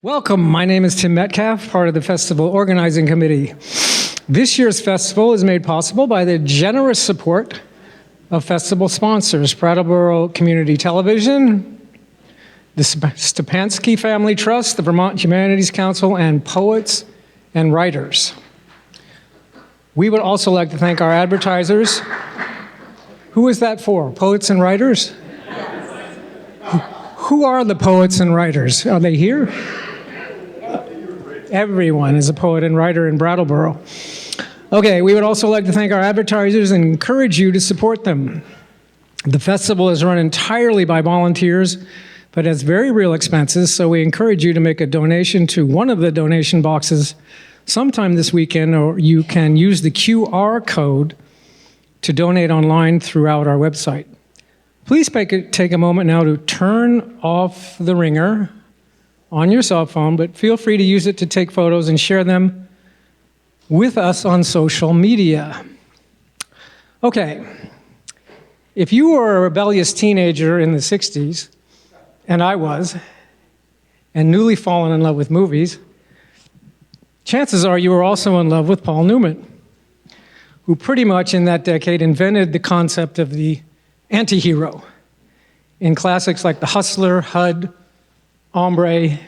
Welcome, my name is Tim Metcalf, part of the Festival Organizing Committee. This year's festival is made possible by the generous support of festival sponsors, Brattleboro Community Television, the Stepansky Family Trust, the Vermont Humanities Council, and poets and writers. We would also like to thank our advertisers. Who is that for? Poets and writers? Who are the poets and writers? Are they here? Everyone is a poet and writer in Brattleboro. Okay, we would also like to thank our advertisers and encourage you to support them. The festival is run entirely by volunteers, but has very real expenses, so we encourage you to make a donation to one of the donation boxes sometime this weekend, or you can use the QR code to donate online throughout our website. Please take a moment now to turn off the ringer on your cell phone, but feel free to use it to take photos and share them with us on social media. Okay, if you were a rebellious teenager in the 60s, and I was, and newly fallen in love with movies, chances are you were also in love with Paul Newman, who pretty much in that decade invented the concept of the anti-hero in classics like The Hustler, HUD, Hombre,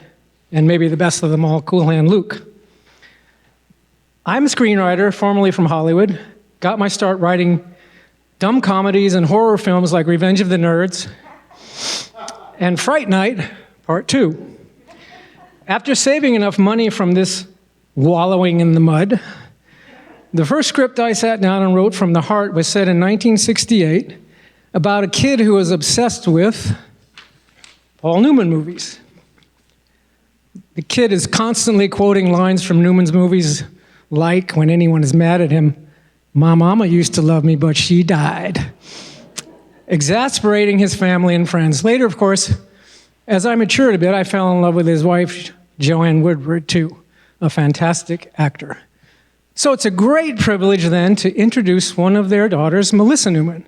and maybe the best of them all, Cool Hand Luke. I'm a screenwriter, formerly from Hollywood, got my start writing dumb comedies and horror films like Revenge of the Nerds and Fright Night, Part 2. After saving enough money from this wallowing in the mud, the first script I sat down and wrote from the heart was set in 1968 about a kid who was obsessed with Paul Newman movies. The kid is constantly quoting lines from Newman's movies like, when anyone is mad at him, "My mama used to love me, but she died," exasperating his family and friends. Later, of course, as I matured a bit, I fell in love with his wife, Joanne Woodward, too, a fantastic actor. So it's a great privilege then to introduce one of their daughters, Melissa Newman,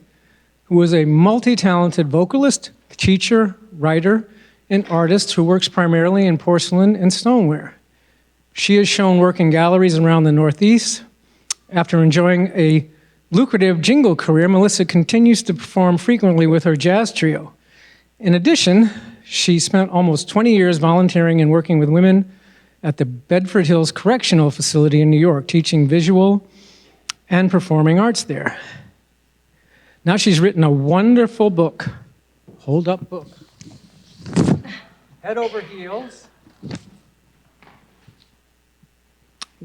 who is a multi-talented vocalist, teacher, writer, and artist who works primarily in porcelain and stoneware. She has shown work in galleries around the Northeast. After enjoying a lucrative jingle career, Melissa continues to perform frequently with her jazz trio. In addition, she spent almost 20 years volunteering and working with women at the Bedford Hills Correctional Facility in New York, teaching visual and performing arts there. Now she's written a wonderful book, hold-up book, Head Over Heels,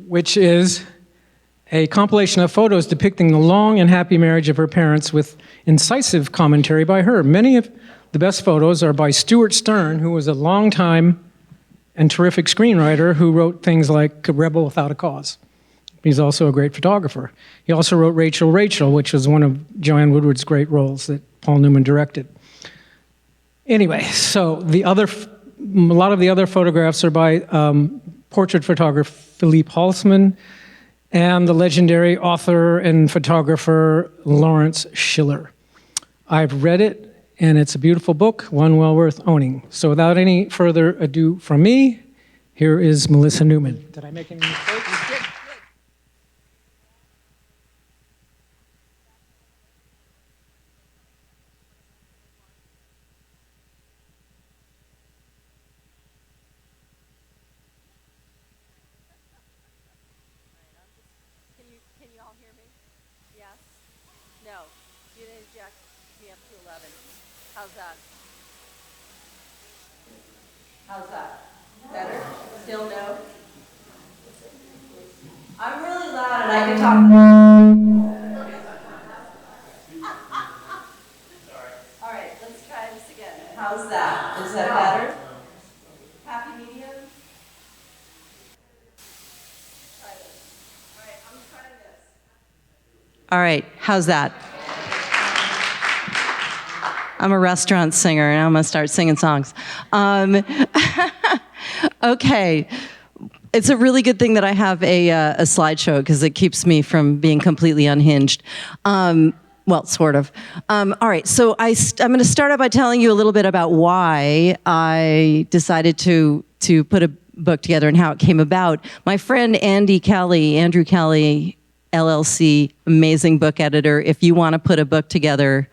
which is a compilation of photos depicting the long and happy marriage of her parents with incisive commentary by her. Many of the best photos are by Stuart Stern, who was a longtime and terrific screenwriter who wrote things like Rebel Without a Cause. He's also a great photographer. He also wrote Rachel, Rachel, which was one of Joanne Woodward's great roles that Paul Newman directed. Anyway, so a lot of the other photographs are by portrait photographer Philippe Halsman and the legendary author and photographer Lawrence Schiller. I've read it, and it's a beautiful book, one well worth owning. So without any further ado from me, here is Melissa Newman. Did I make any mistakes? Can you all hear me? Yes? No. You didn't jack me up to 11. How's that? How's that? Better? Still no? I'm really loud and I can talk. All right, let's try this again. How's that? Is that better? Happy medium? Try this. All right, I'm trying this. All right, how's that? I'm a restaurant singer, and I'm going to start singing songs. Okay. It's a really good thing that I have a slideshow, because it keeps me from being completely unhinged. Well, sort of. All right, so I'm going to start out by telling you a little bit about why I decided to put book together and how it came about. My friend Andrew Kelly, LLC, amazing book editor. If you want to put a book together,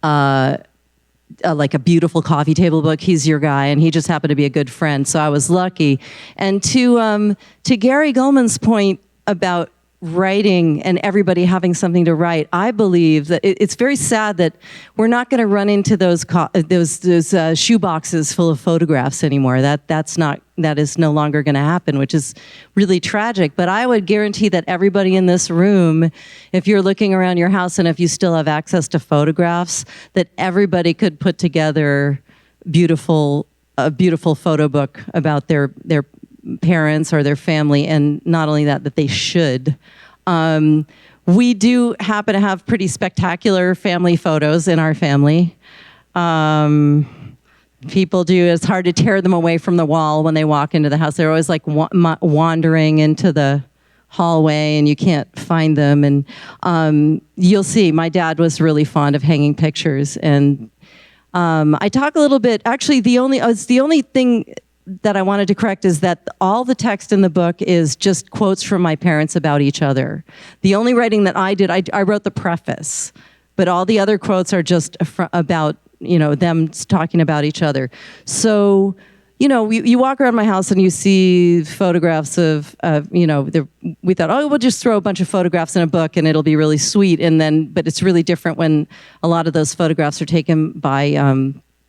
like a beautiful coffee table book, he's your guy, and he just happened to be a good friend, so I was lucky. And to Gary Gulman's point about writing and everybody having something to write, I believe that it's very sad that we're not going to run into those shoe boxes full of photographs anymore. That is no longer going to happen, which is really tragic. But I would guarantee that everybody in this room, if you're looking around your house and if you still have access to photographs, that everybody could put together a beautiful photo book about their parents or their family, and not only that they should. We do happen to have pretty spectacular family photos in our family. People do. It's hard to tear them away from the wall when they walk into the house. They're always like wandering into the hallway and you can't find them. And you'll see, my dad was really fond of hanging pictures. And I talk a little bit, actually the only thing that I wanted to correct is that all the text in the book is just quotes from my parents about each other. The only writing that I did, I wrote the preface, but all the other quotes are just about, them talking about each other. So, you walk around my house and you see photographs of we thought, we'll just throw a bunch of photographs in a book and it'll be really sweet. But it's really different when a lot of those photographs are taken by,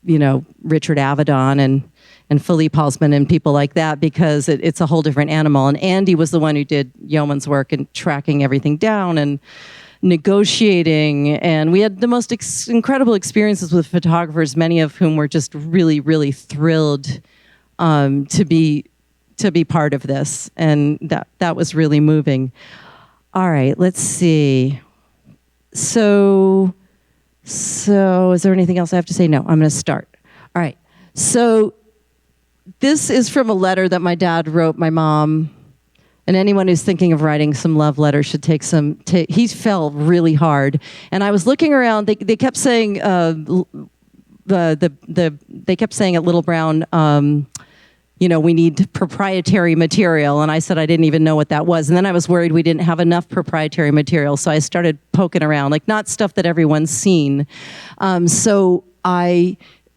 Richard Avedon and Philippe Halsman and people like that, because it's a whole different animal. And Andy was the one who did yeoman's work and tracking everything down and negotiating. And we had the most incredible experiences with photographers, many of whom were just really, really thrilled to be part of this. And that was really moving. All right, let's see. So is there anything else I have to say? No, I'm going to start. All right. So this is from a letter that my dad wrote my mom, and anyone who's thinking of writing some love letter should take some. He fell really hard, and I was looking around. They kept saying they kept saying at Little Brown, we need proprietary material, and I said I didn't even know what that was, and then I was worried we didn't have enough proprietary material, so I started poking around, like not stuff that everyone's seen. So I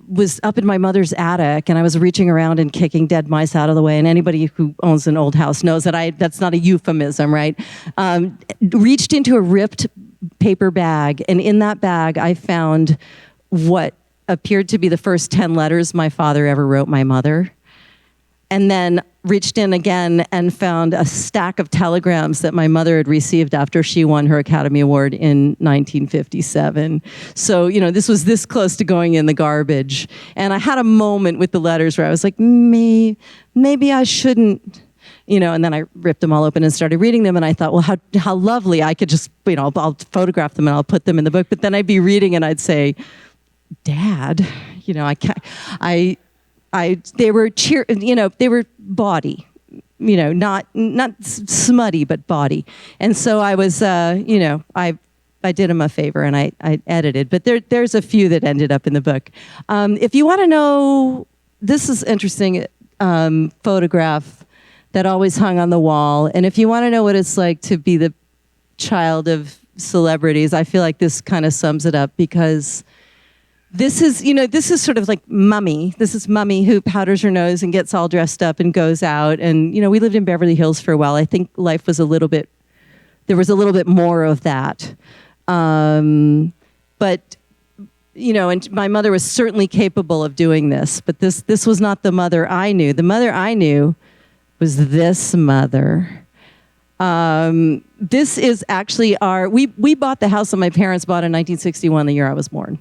was up in my mother's attic and I was reaching around and kicking dead mice out of the way. And anybody who owns an old house knows that that's not a euphemism, right? Reached into a ripped paper bag, and in that bag I found what appeared to be the first 10 letters my father ever wrote my mother. And then reached in again and found a stack of telegrams that my mother had received after she won her Academy Award in 1957. So, this was this close to going in the garbage. And I had a moment with the letters where I was like, maybe I shouldn't, and then I ripped them all open and started reading them. And I thought, well, how lovely. I could just, I'll photograph them and I'll put them in the book. But then I'd be reading and I'd say, Dad, I can't, they were they were bawdy, not smutty, but bawdy. And so I was, I did him a favor and I edited, but there's a few that ended up in the book. If you want to know, this is interesting, photograph that always hung on the wall. And if you want to know what it's like to be the child of celebrities, I feel like this kind of sums it up, because this is sort of like Mummy. This is Mummy who powders her nose and gets all dressed up and goes out. And, we lived in Beverly Hills for a while. I think life was there was a little bit more of that. But, and my mother was certainly capable of doing this, but this was not the mother I knew. The mother I knew was this mother. This is actually we bought the house that my parents bought in 1961, the year I was born.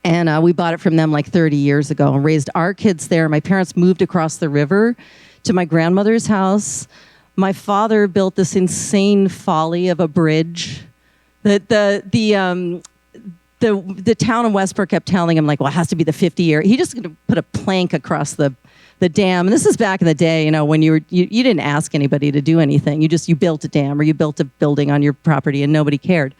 And we bought it from them like 30 years ago and raised our kids there. My parents moved across the river to my grandmother's house. My father built this insane folly of a bridge. The town of Westport kept telling him, like, well, it has to be the 50-year. He just gonna put a plank across the dam. And this is back in the day, when you didn't ask anybody to do anything. You built a dam or you built a building on your property and nobody cared.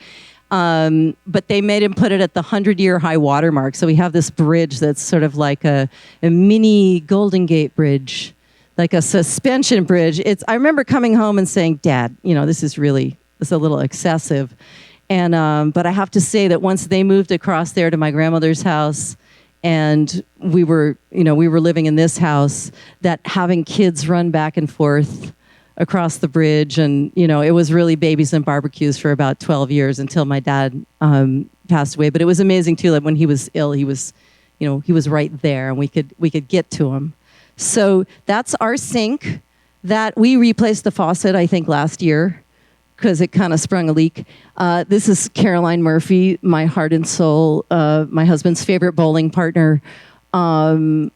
But they made him put it at the 100-year high water mark. So we have this bridge that's sort of like a mini Golden Gate Bridge like a suspension bridge. I remember coming home and saying, Dad, this is a little excessive. And but I have to say that once they moved across there to my grandmother's house, and we were living in this house, that having kids run back and forth across the bridge, and it was really babies and barbecues for about 12 years until my dad passed away. But it was amazing too that when he was ill, he was right there, and we could get to him. So that's our sink. That we replaced the faucet, I think, last year because it kind of sprung a leak. This is Caroline Murphy, my heart and soul, my husband's favorite bowling partner. And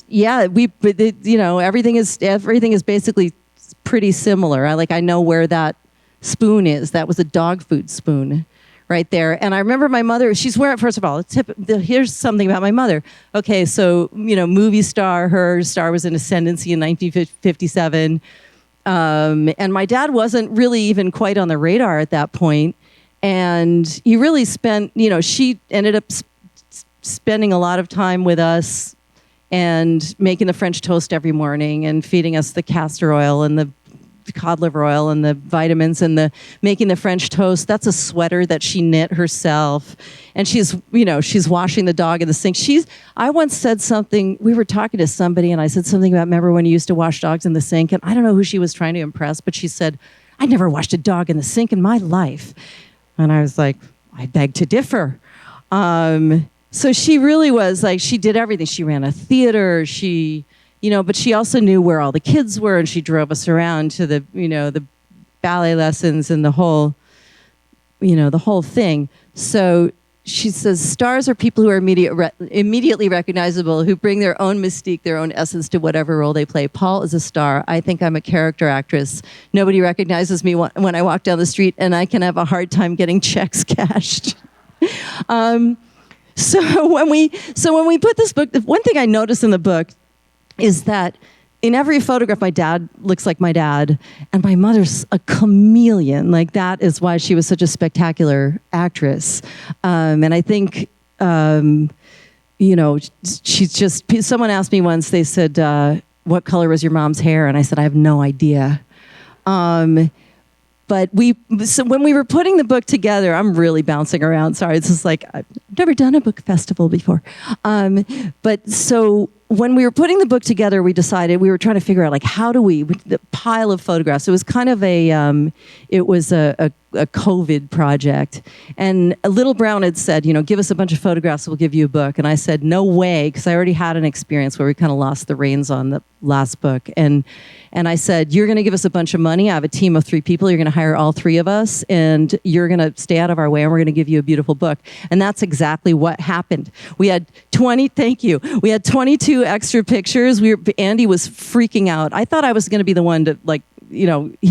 yeah, everything is basically pretty similar. I know where that spoon is. That was a dog food spoon right there. And I remember my mother, she's wearing, first of all, here's something about my mother. Okay, so, movie star, her star was in Ascendancy in 1957. And my dad wasn't really even quite on the radar at that point. And he really spent, she ended up spending a lot of time with us and making the French toast every morning and feeding us the castor oil and the cod liver oil and the vitamins and making the French toast. That's a sweater that she knit herself. And she's washing the dog in the sink. I once said something, we were talking to somebody and I said something about, remember when you used to wash dogs in the sink? And I don't know who she was trying to impress, but she said, I never washed a dog in the sink in my life. And I was like, I beg to differ. So she really was she did everything. She ran a theater, but she also knew where all the kids were, and she drove us around to the ballet lessons and the whole thing. So she says, stars are people who are immediately recognizable, who bring their own mystique, their own essence to whatever role they play. Paul is a star. I think I'm a character actress. Nobody recognizes me when I walk down the street, and I can have a hard time getting checks cashed. So when we put this book, one thing I noticed in the book is that in every photograph, my dad looks like my dad, and my mother's a chameleon. That is why she was such a spectacular actress. And I think, she's just, someone asked me once, they said, what color was your mom's hair? And I said, I have no idea. But when we were putting the book together, I'm really bouncing around. Sorry, it's just I've never done a book festival before. But so when we were putting the book together, we decided we were trying to figure out how do we, with the pile of photographs. It was kind of a COVID project. And Little Brown had said, give us a bunch of photographs, we'll give you a book. And I said, no way, because I already had an experience where we kind of lost the reins on the last book. And I said, you're going to give us a bunch of money. I have a team of 3 people. You're going to hire all 3 of us, and you're going to stay out of our way, and we're going to give you a beautiful book. And that's exactly what happened. We had 22 extra pictures. Andy was freaking out. I thought I was going to be the one to he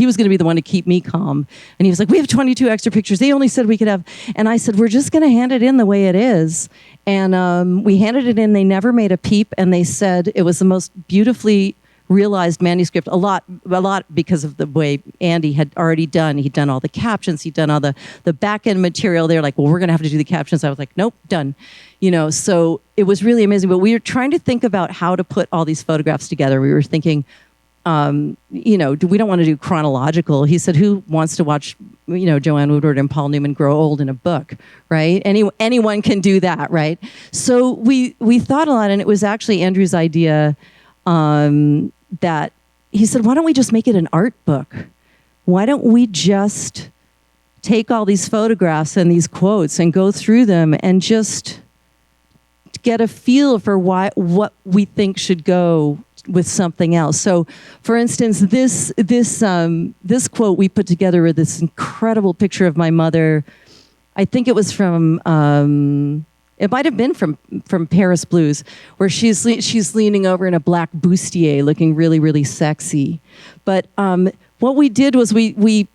was going to be the one to keep me calm. And he was like, we have 22 extra pictures. They only said we could have. And I said, we're just going to hand it in the way it is. And we handed it in. They never made a peep. And they said it was the most beautifully realized manuscript, a lot because of the way Andy had already done. He'd done all the captions. He'd done all the back end material. They're like, well, we're going to have to do the captions. I was like, nope, done. So it was really amazing. But we were trying to think about how to put all these photographs together. We were thinking, we don't want to do chronological. He said, who wants to watch, Joanne Woodward and Paul Newman grow old in a book, right? Anyone can do that, right? So we thought a lot, and it was actually Andrew's idea that he said, why don't we just make it an art book? Why don't we just take all these photographs and these quotes and go through them and just get a feel for what we think should go with something else. So, for instance, this quote we put together with this incredible picture of my mother. I think it was from it might have been from Paris Blues, where she's leaning over in a black bustier, looking really, really sexy. But what we did was we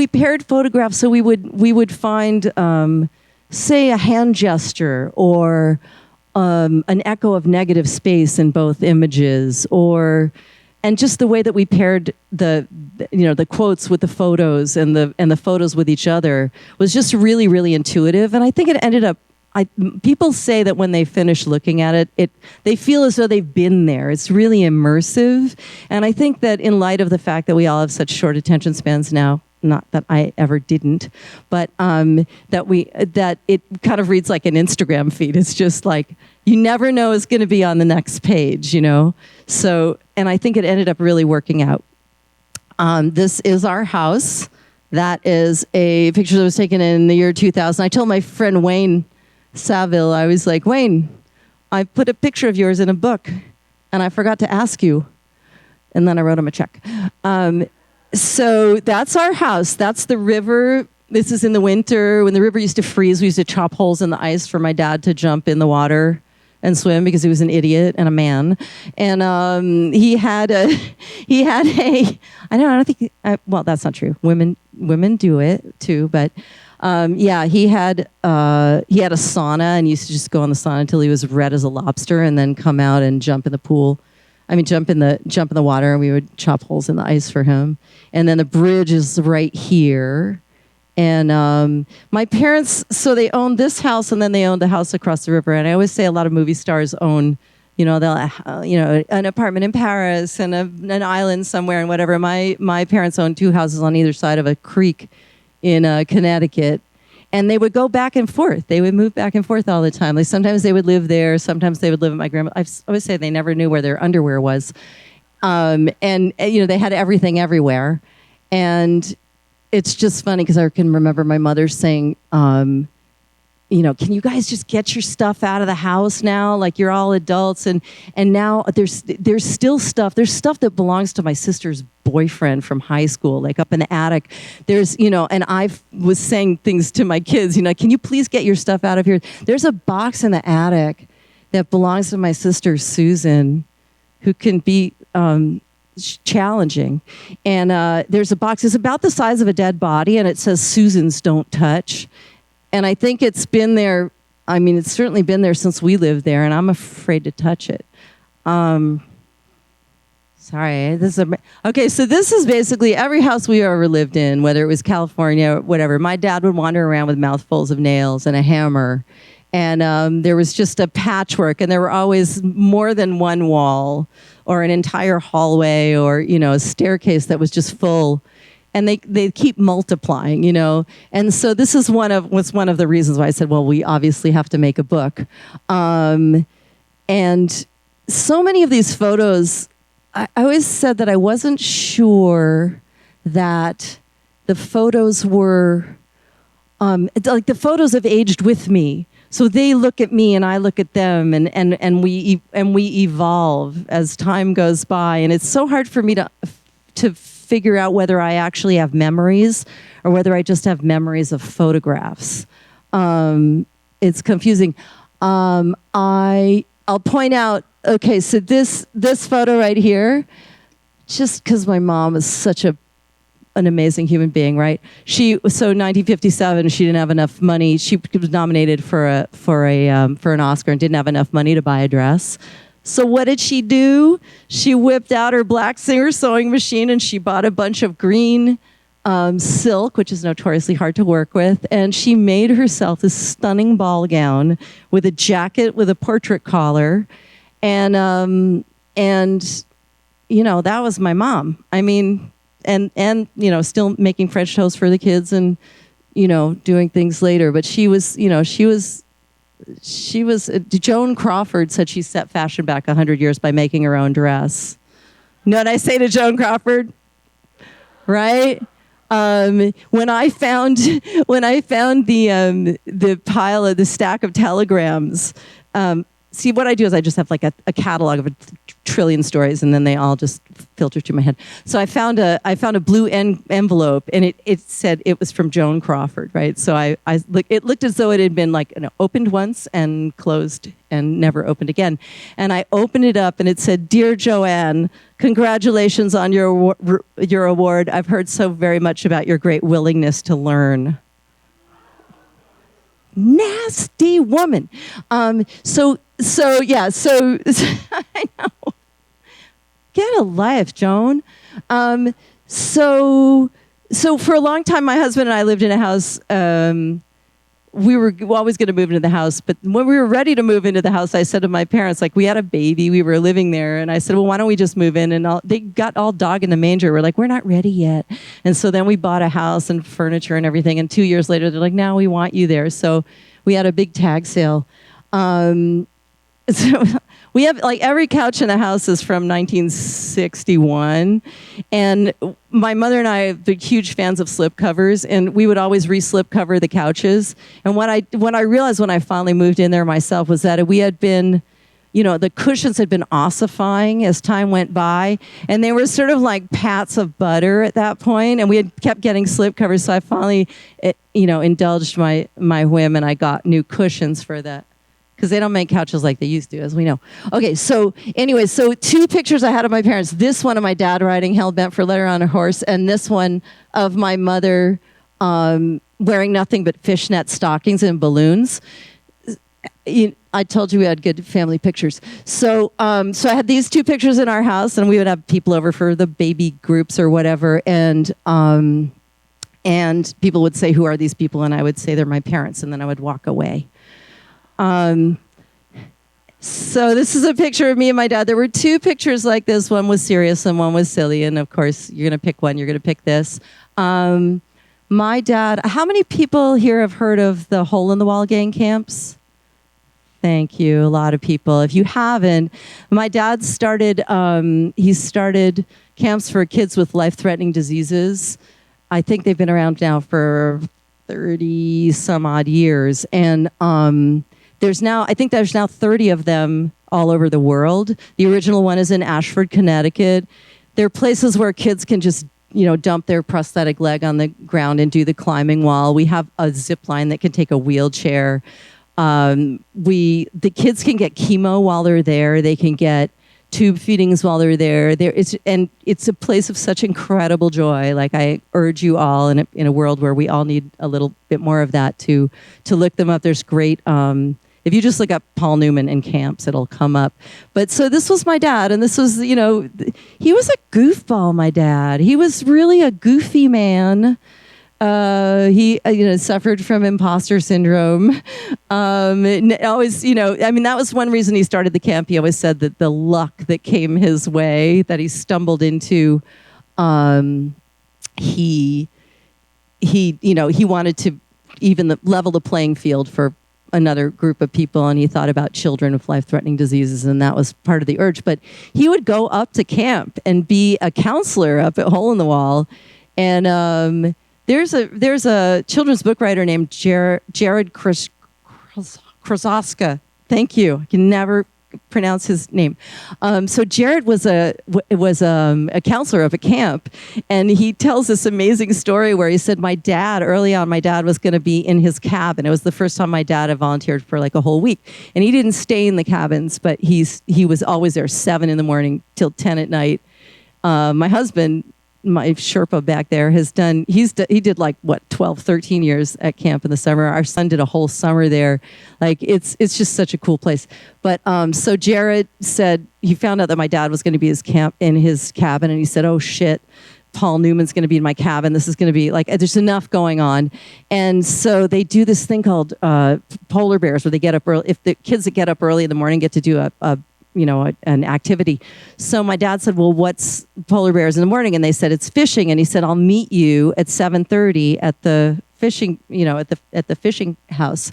paired photographs, so we would find say a hand gesture or an echo of negative space in both images, and just the way that we paired the quotes with the photos and the photos with each other was just really, really intuitive. And I think it ended up people say that when they finish looking at it, they feel as though they've been there. It's really immersive. And I think that in light of the fact that we all have such short attention spans now, not that I ever didn't, but that it kind of reads like an Instagram feed. It's just like, you never know what's going to be on the next page, you know? So, and I think it ended up really working out. This is our house. That is a picture that was taken in the year 2000. I told my friend Wayne Saville, I was like, Wayne, I put a picture of yours in a book, and I forgot to ask you. And then I wrote him a check. So that's our house. That's the river. This is in the winter. When the river used to freeze, we used to chop holes in the ice for my dad to jump in the water and swim because he was an idiot and a man. And he had a, I don't think, well, that's not true. Women do it too, but yeah, he had a sauna and used to just go in the sauna until he was red as a lobster and then come out and jump in the pool. I mean, jump in the water, and we would chop holes in the ice for him. And then the bridge is right here. And my parents, so they owned this house, and then they owned the house across the river. And I always say a lot of movie stars own, an apartment in Paris and an island somewhere and whatever. My parents owned 2 houses on either side of a creek in Connecticut. And they would go back and forth. They would move back and forth all the time. Like sometimes they would live there. Sometimes they would live at my grandma. I always say they never knew where their underwear was. And they had everything everywhere. And it's just funny because I can remember my mother saying, can you guys just get your stuff out of the house now? Like you're all adults. And now there's still stuff. There's stuff that belongs to my sister's boyfriend from high school, like up in the attic. There's, and I was saying things to my kids, can you please get your stuff out of here? There's a box in the attic that belongs to my sister, Susan, who can be challenging. And there's a box. It's about the size of a dead body, and it says, Susan's Don't Touch. And I think it's been there. I mean, it's certainly been there since we lived there, and I'm afraid to touch it. Sorry. Okay, so this is basically every house we ever lived in, whether it was California or whatever. My dad would wander around with mouthfuls of nails and a hammer. And there was just a patchwork, and there were always more than one wall or an entire hallway or, a staircase that was just full. And they keep multiplying, And so this is was one of the reasons why I said, well, we obviously have to make a book. And so many of these photos, I always said that I wasn't sure that the photos were, like the photos have aged with me. So they look at me and I look at them, and we evolve as time goes by. And it's so hard for me to figure out whether I actually have memories or whether I just have memories of photographs. It's confusing. I'll point out, okay, so this photo right here, just because my mom is such an amazing human being, right? So 1957, she didn't have enough money. She was nominated for an Oscar and didn't have enough money to buy a dress. So what did she do? She whipped out her black Singer sewing machine and she bought a bunch of green silk, which is notoriously hard to work with, and she made herself this stunning ball gown with a jacket with a portrait collar, and that was my mom. I mean, and still making French toast for the kids and doing things later, but she was Joan Crawford said she set fashion back 100 years by making her own dress. You know what I say to Joan Crawford? Right? When I found the pile of the stack of telegrams, see, what I do is I just have like a catalog of a trillion stories, and then they all just filter through my head. So I found a blue envelope, and it said it was from Joan Crawford, right? So it looked as though it had been opened once and closed and never opened again. And I opened it up, and it said, "Dear Joanne, congratulations on your award. I've heard so very much about your great willingness to learn." Nasty woman. So I know. Get a life, Joan. So for a long time, my husband and I lived in a house we were always going to move into the house. But when we were ready to move into the house, I said to my parents, like, we had a baby, we were living there. And I said, well, why don't we just move in? And they got all dog in the manger. We're like, we're not ready yet. And so then we bought a house and furniture and everything. And 2 years later, they're like, now we want you there. So we had a big tag sale. So we have, like, every couch in the house is from 1961. And my mother and I are big, huge fans of slipcovers, and we would always re-slipcover the couches. And what I realized when I finally moved in there myself was that we had been, the cushions had been ossifying as time went by, and they were sort of like pats of butter at that point, and we had kept getting slipcovers. So I finally, indulged my whim, and I got new cushions for that. Because they don't make couches like they used to, as we know. Okay, so anyway, so 2 pictures I had of my parents. This one of my dad riding hell-bent for leather on a horse, and this one of my mother wearing nothing but fishnet stockings and balloons. I told you we had good family pictures. So I had these 2 pictures in our house, and we would have people over for the baby groups or whatever, and people would say, who are these people? And I would say, they're my parents, and then I would walk away. So this is a picture of me and my dad. There were 2 pictures like this. One was serious and one was silly. And of course, you're going to pick one. You're going to pick this. My dad, how many people here have heard of the Hole in the Wall gang camps? Thank you. A lot of people. If you haven't, my dad started camps for kids with life-threatening diseases. I think they've been around now for 30 some odd years. And there's now 30 of them all over the world. The original one is in Ashford, Connecticut. They're places where kids can just, dump their prosthetic leg on the ground and do the climbing wall. We have a zip line that can take a wheelchair. The kids can get chemo while they're there. They can get tube feedings while they're there. It's a place of such incredible joy. Like, I urge you all in a world where we all need a little bit more of that to look them up. There's great, if you just look up Paul Newman and camps, it'll come up. But so this was my dad, and this was, he was a goofball, my dad. He was really a goofy man. He suffered from imposter syndrome. Always, that was one reason he started the camp. He always said that the luck that came his way, that he stumbled into, he wanted to even level the playing field for another group of people, and he thought about children with life-threatening diseases, and that was part of the urge. But he would go up to camp and be a counselor up at Hole in the Wall, and There's a children's book writer named Jared Krasoska. Thank you. I can never pronounce his name. So Jared was a counselor of a camp, and he tells this amazing story where he said, early on, my dad was going to be in his cabin. It was the first time my dad had volunteered for like a whole week, and he didn't stay in the cabins, but he was always there 7 a.m. till 10 at night. My husband, my Sherpa back there, he did like 12, 13 years at camp in the summer. Our son did a whole summer there. Like, it's just such a cool place. But so Jared said he found out that my dad was going to be in his cabin, and he said, "Oh shit, Paul Newman's going to be in my cabin. This is going to be like, there's enough going on." And so they do this thing called polar bears, where they get up early. If the kids that get up early in the morning get to do an activity. So my dad said, "Well, what's polar bears in the morning?" And they said, "It's fishing." And he said, "I'll meet you at 7:30 at the fishing, at the fishing house."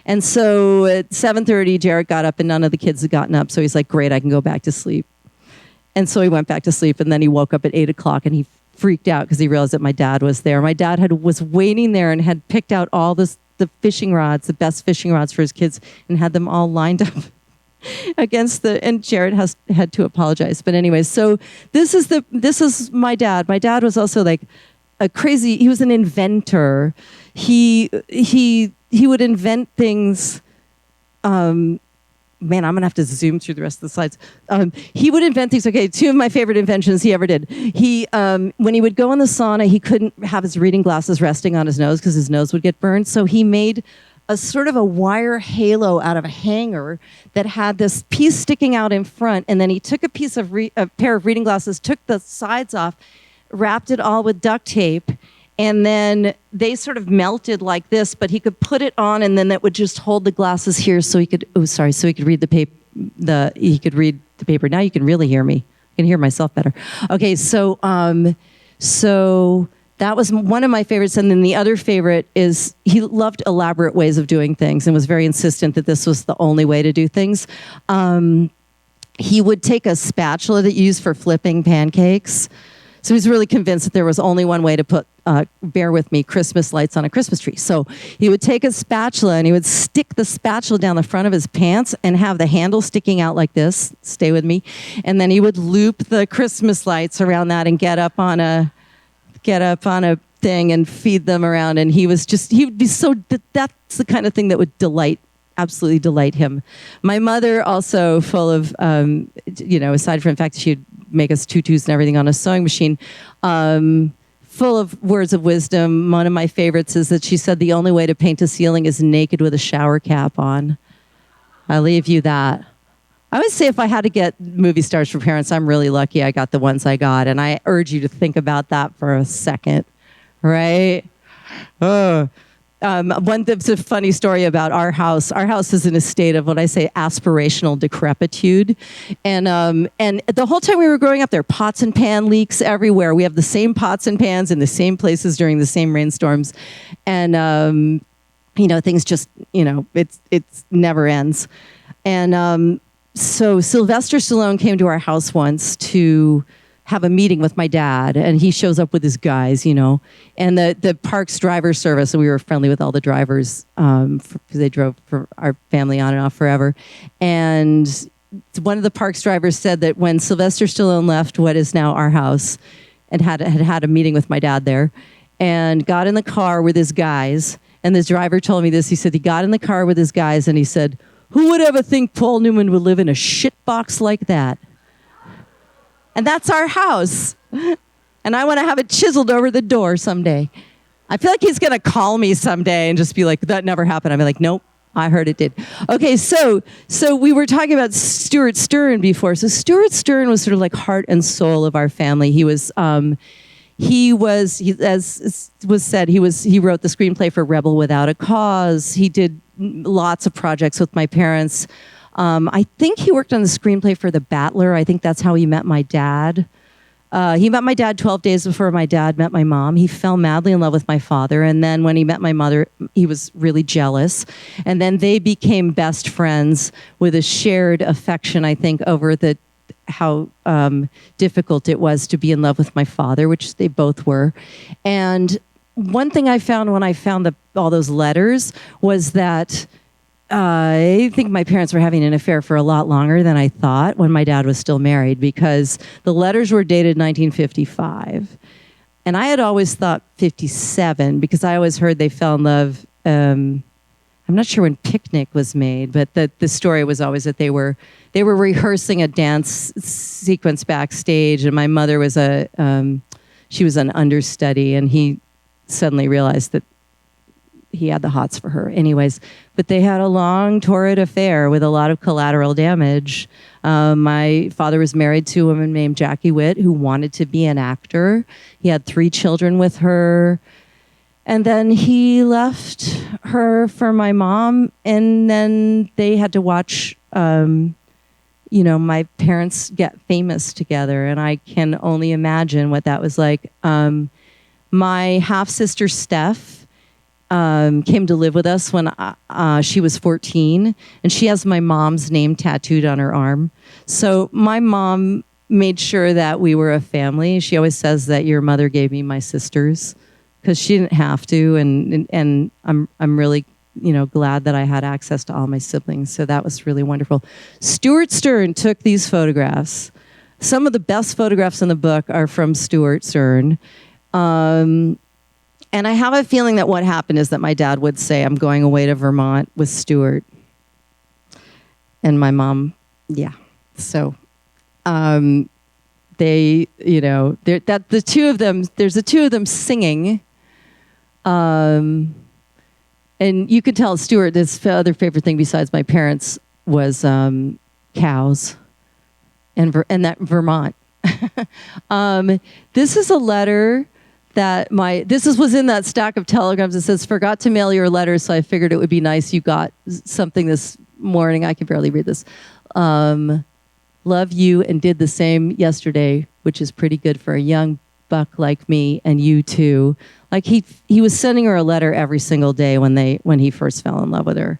And so at 7:30, Jared got up, and none of the kids had gotten up. So he's like, "Great, I can go back to sleep." And so he went back to sleep, and then he woke up at 8 o'clock, and he freaked out because he realized that my dad was there. My dad was waiting there and had picked out all the fishing rods, the best fishing rods for his kids, and had them all lined up and Jared had to apologize. But anyway, so this is my dad. My dad was also like he was an inventor. He would invent things. Man, I'm gonna have to zoom through the rest of the slides. He would invent things. Okay, 2 of my favorite inventions he ever did. When he would go in the sauna, he couldn't have his reading glasses resting on his nose because his nose would get burned. So he made a sort of a wire halo out of a hanger that had this piece sticking out in front, and then he took a pair of reading glasses, took the sides off, wrapped it all with duct tape, And then they sort of melted like this, but he could put it on, and then that would just hold the glasses here, so he could. So he could read the paper. He could read the paper. Now you can really hear me. I can hear myself better. Okay, so that was one of my favorites, and then the other favorite is he loved elaborate ways of doing things and was very insistent that this was the only way to do things. He would take a spatula that you use for flipping pancakes. So he was really convinced that there was only one way to put, bear with me, Christmas lights on a Christmas tree. So he would take a spatula and he would stick the spatula down the front of his pants and have the handle sticking out like this. Stay with me. And then he would loop the Christmas lights around that and get up on a thing and feed them around. And he would be so, that's the kind of thing that would absolutely delight him. My mother also full of, aside from the fact that she'd make us tutus and everything on a sewing machine, full of words of wisdom. One of my favorites is that she said the only way to paint a ceiling is naked with a shower cap on. I leave you that. I always say if I had to get movie stars for parents, I'm really lucky I got the ones I got. And I urge you to think about that for a second, right? There's a funny story about our house. Our house is in a state of what I say aspirational decrepitude, and the whole time we were growing up, there are pots and pan leaks everywhere. We have the same pots and pans in the same places during the same rainstorms, and things just it's never ends. And so Sylvester Stallone came to our house once to have a meeting with my dad, and he shows up with his guys, and the Parks driver service, and we were friendly with all the drivers because they drove for our family on and off forever. And one of the Parks drivers said that when Sylvester Stallone left what is now our house and had a meeting with my dad there and got in the car with his guys, and this driver told me this, he said he got in the car with his guys and he said, "Who would ever think Paul Newman would live in a shit box like that?" And that's our house. And I want to have it chiseled over the door someday. I feel like he's going to call me someday and just be like, "That never happened." I'll be like, "Nope, I heard it did." Okay, so we were talking about Stuart Stern before. So Stuart Stern was sort of like heart and soul of our family. He was, as was said, he wrote the screenplay for Rebel Without a Cause. He did lots of projects with my parents. I think he worked on the screenplay for The Battler. I think that's how he met my dad. He met my dad 12 days before my dad met my mom. He fell madly in love with my father. And then when he met my mother, he was really jealous. And then they became best friends with a shared affection, I think, over how difficult it was to be in love with my father, which they both were. And one thing I found when I found all those letters was that I think my parents were having an affair for a lot longer than I thought when my dad was still married, because the letters were dated 1955. And I had always thought 57 because I always heard they fell in love. I'm not sure when Picnic was made, but the story was always that they were rehearsing a dance sequence backstage, and my mother was she was an understudy, and he suddenly realized that he had the hots for her. Anyways, but they had a long, torrid affair with a lot of collateral damage. My father was married to a woman named Jackie Witt who wanted to be an actor. He had 3 children with her. And then he left her for my mom, and then they had to watch my parents get famous together, and I can only imagine what that was like. My half-sister Steph came to live with us when she was 14, and she has my mom's name tattooed on her arm. So my mom made sure that we were a family. She always says that your mother gave me my sisters because she didn't have to, and I'm really glad that I had access to all my siblings. So that was really wonderful. Stuart Stern took these photographs. Some of the best photographs in the book are from Stuart Stern. And I have a feeling that what happened is that my dad would say, "I'm going away to Vermont with Stuart." And my mom, yeah. So they, the two of them, there's the two of them singing. And you could tell Stuart, his other favorite thing besides my parents was cows and that Vermont. This is a letter that was in that stack of telegrams. It says, forgot to mail your letter, so I figured it would be nice you got something this morning. I can barely read this. Love you and did the same yesterday, which is pretty good for a young buck like me, and you too. Like he was sending her a letter every single day when he first fell in love with her.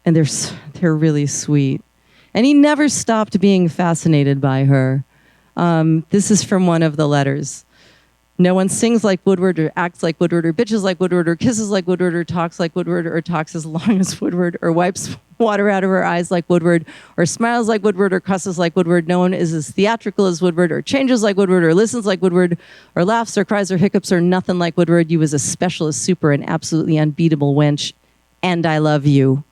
And they're really sweet. And he never stopped being fascinated by her. This is from one of the letters. No one sings like Woodward or acts like Woodward or bitches like Woodward or kisses like Woodward or talks like Woodward or talks as long as Woodward or wipes water out of her eyes like Woodward or smiles like Woodward or cusses like Woodward. No one is as theatrical as Woodward or changes like Woodward or listens like Woodward or laughs or cries or hiccups or nothing like Woodward. You was a specialist, super, and absolutely unbeatable wench, and I love you.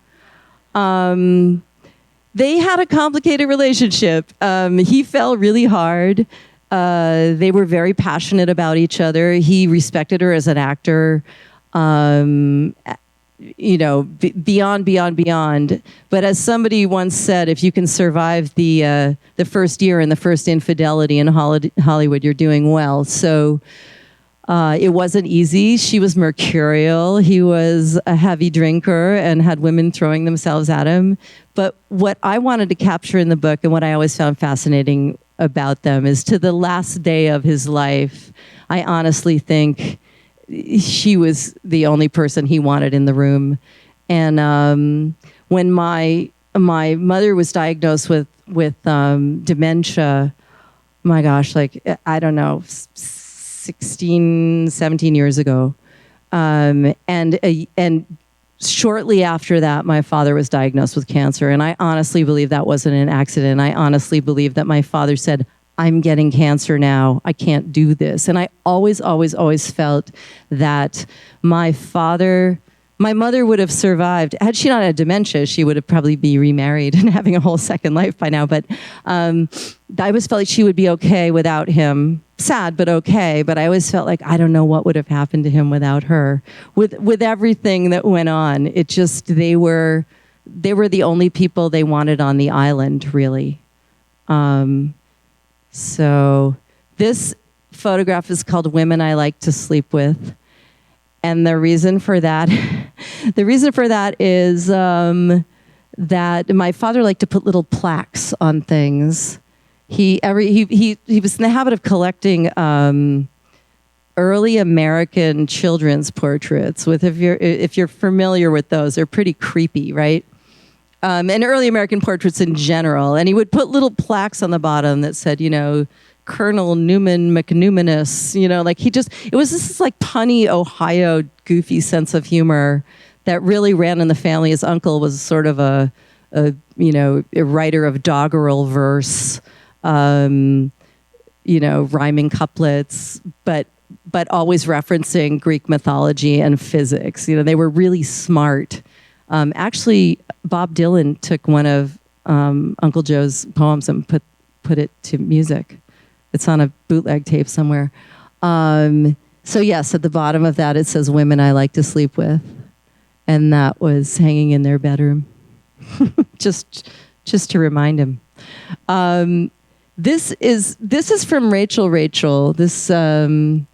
They had a complicated relationship. He fell really hard. They were very passionate about each other. He respected her as an actor, beyond. But as somebody once said, if you can survive the first year and the first infidelity in Hollywood, you're doing well. So it wasn't easy. She was mercurial. He was a heavy drinker and had women throwing themselves at him. But what I wanted to capture in the book, and what I always found fascinating about them, is to the last day of his life, I honestly think she was the only person he wanted in the room. And when my mother was diagnosed with dementia, my gosh, like, I don't know, 16, 17 years ago. And shortly after that, my father was diagnosed with cancer. And I honestly believe that wasn't an accident. I honestly believe that my father said, I'm getting cancer now. I can't do this. And I always, always, always felt that my mother would have survived. Had she not had dementia, she would have probably be remarried and having a whole second life by now. But I always felt like she would be okay without him. Sad, but okay. But I always felt like I don't know what would have happened to him without her. With everything that went on, it just they were the only people they wanted on the island, really. So this photograph is called "Women I Like to Sleep With," and the reason for that is that my father liked to put little plaques on things. He was in the habit of collecting early American children's portraits. If you're familiar with those, they're pretty creepy, right? And early American portraits in general. And he would put little plaques on the bottom that said, Colonel Newman McNewmanus. It was this like punny Ohio goofy sense of humor that really ran in the family. His uncle was sort of a writer of doggerel verse. Rhyming couplets, but always referencing Greek mythology and physics. They were really smart. Actually, Bob Dylan took one of Uncle Joe's poems and put it to music. It's on a bootleg tape somewhere. So yes, at the bottom of that it says "Women I Like to Sleep With," and that was hanging in their bedroom, just to remind him. This is from Rachel. This is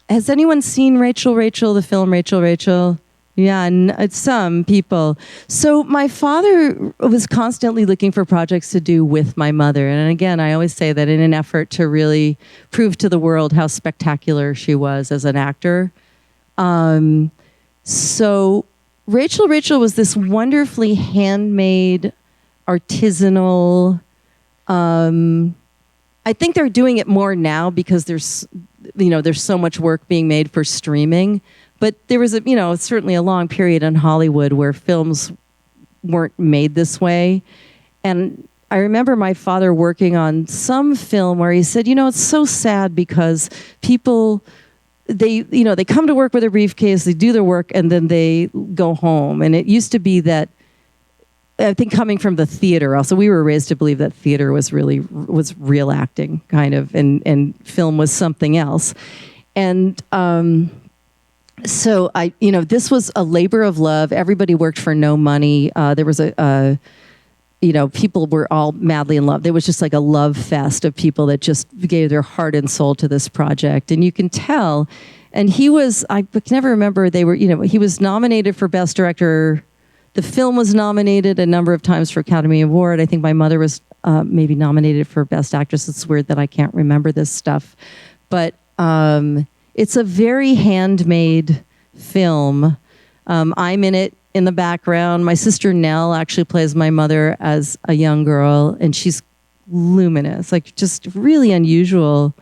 has anyone seen Rachel, the film Rachel? Yeah, it's some people. So my father was constantly looking for projects to do with my mother. And again, I always say that in an effort to really prove to the world how spectacular she was as an actor. So Rachel was this wonderfully handmade, artisanal. I think they're doing it more now because there's so much work being made for streaming. But there was certainly a long period in Hollywood where films weren't made this way. And I remember my father working on some film where he said, it's so sad because people, they come to work with a briefcase, they do their work, and then they go home. And it used to be that, I think coming from the theater, also we were raised to believe that theater was real acting, kind of, and film was something else. And so this was a labor of love. Everybody worked for no money. There was a people were all madly in love. There was just like a love fest of people that just gave their heart and soul to this project. And you can tell, and I can never remember, he was nominated for Best Director. The film was nominated a number of times for Academy Award. I think my mother was maybe nominated for Best Actress. It's weird that I can't remember this stuff. But it's a very handmade film. I'm in it in the background. My sister Nell actually plays my mother as a young girl, and she's luminous, like just really unusual.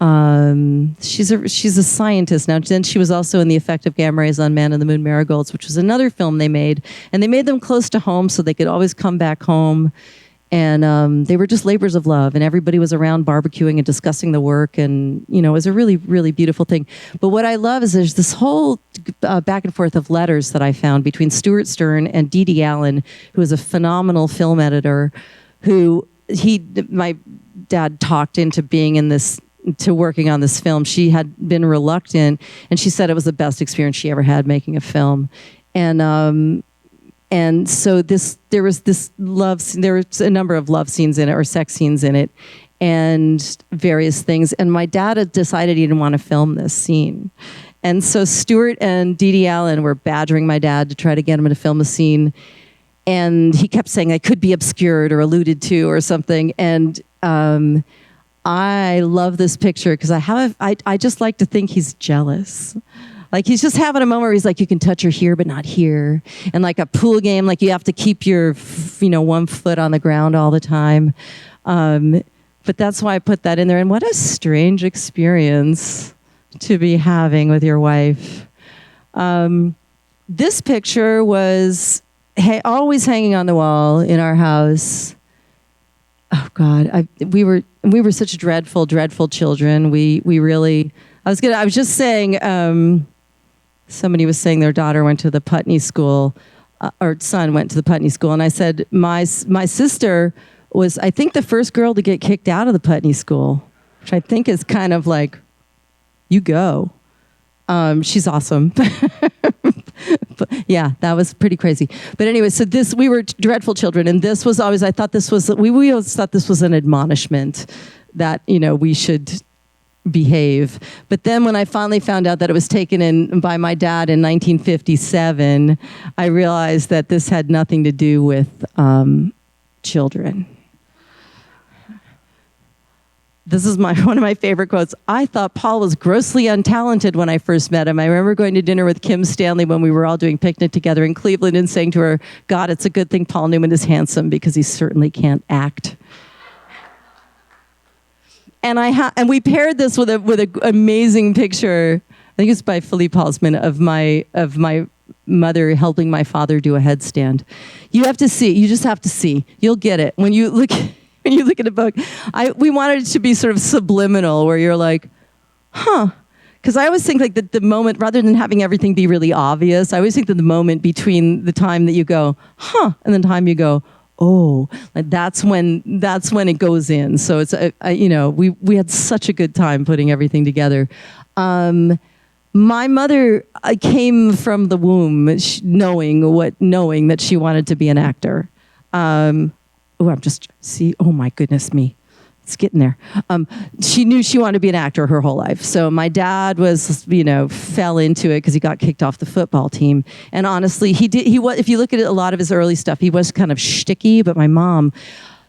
She's a scientist now. Then she was also in the effective gamma rays on Man in the Moon Marigolds, which was another film they made, and they made them close to home so they could always come back home. And they were just labors of love, and everybody was around barbecuing and discussing the work, and it was a really, really beautiful thing. But what I love is there's this whole back and forth of letters that I found between Stuart Stern and Dee Dee Allen, who is a phenomenal film editor, my dad talked into being to working on this film. She had been reluctant, and she said it was the best experience she ever had making a film. And so there was a number of love scenes in it, or sex scenes in it, and various things. And my dad had decided he didn't want to film this scene. And so Stuart and Dee Dee Allen were badgering my dad to try to get him to film a scene. And he kept saying it could be obscured or alluded to or something. And I love this picture because I just like to think he's jealous. Like he's just having a moment where he's like, you can touch her here, but not here. And like a pool game, like you have to keep your, 1 foot on the ground all the time. But that's why I put that in there. And what a strange experience to be having with your wife. This picture was always hanging on the wall in our house. Oh God, we were such dreadful, dreadful children. We really, I was just saying, somebody was saying their daughter went to the Putney school, or son went to the Putney school. And I said, my sister was, I think, the first girl to get kicked out of the Putney school, which I think is kind of like, you go. She's awesome. But, yeah, that was pretty crazy. But anyway, so we were dreadful children. And this was always, we always thought this was an admonishment that, we should behave. But then when I finally found out that it was taken in by my dad in 1957, I realized that this had nothing to do with children. This is one of my favorite quotes. I thought Paul was grossly untalented when I first met him. I remember going to dinner with Kim Stanley when we were all doing picnic together in Cleveland and saying to her, God, it's a good thing Paul Newman is handsome because he certainly can't act. And we paired this with an amazing picture. I think it's by Philippe Halsman of my mother helping my father do a headstand. You have to see. You just have to see. You'll get it when you look at a book. We wanted it to be sort of subliminal, where you're like, huh. Because I always think like the moment, rather than having everything be really obvious, I always think that the moment between the time that you go, huh, and the time you go, oh, like that's when it goes in. So it's we had such a good time putting everything together. My mother came from the womb knowing that she wanted to be an actor. Oh my goodness me. It's getting there. She knew she wanted to be an actor her whole life. So my dad was, fell into it because he got kicked off the football team. And honestly, he was, if you look at a lot of his early stuff, he was kind of shticky. But my mom,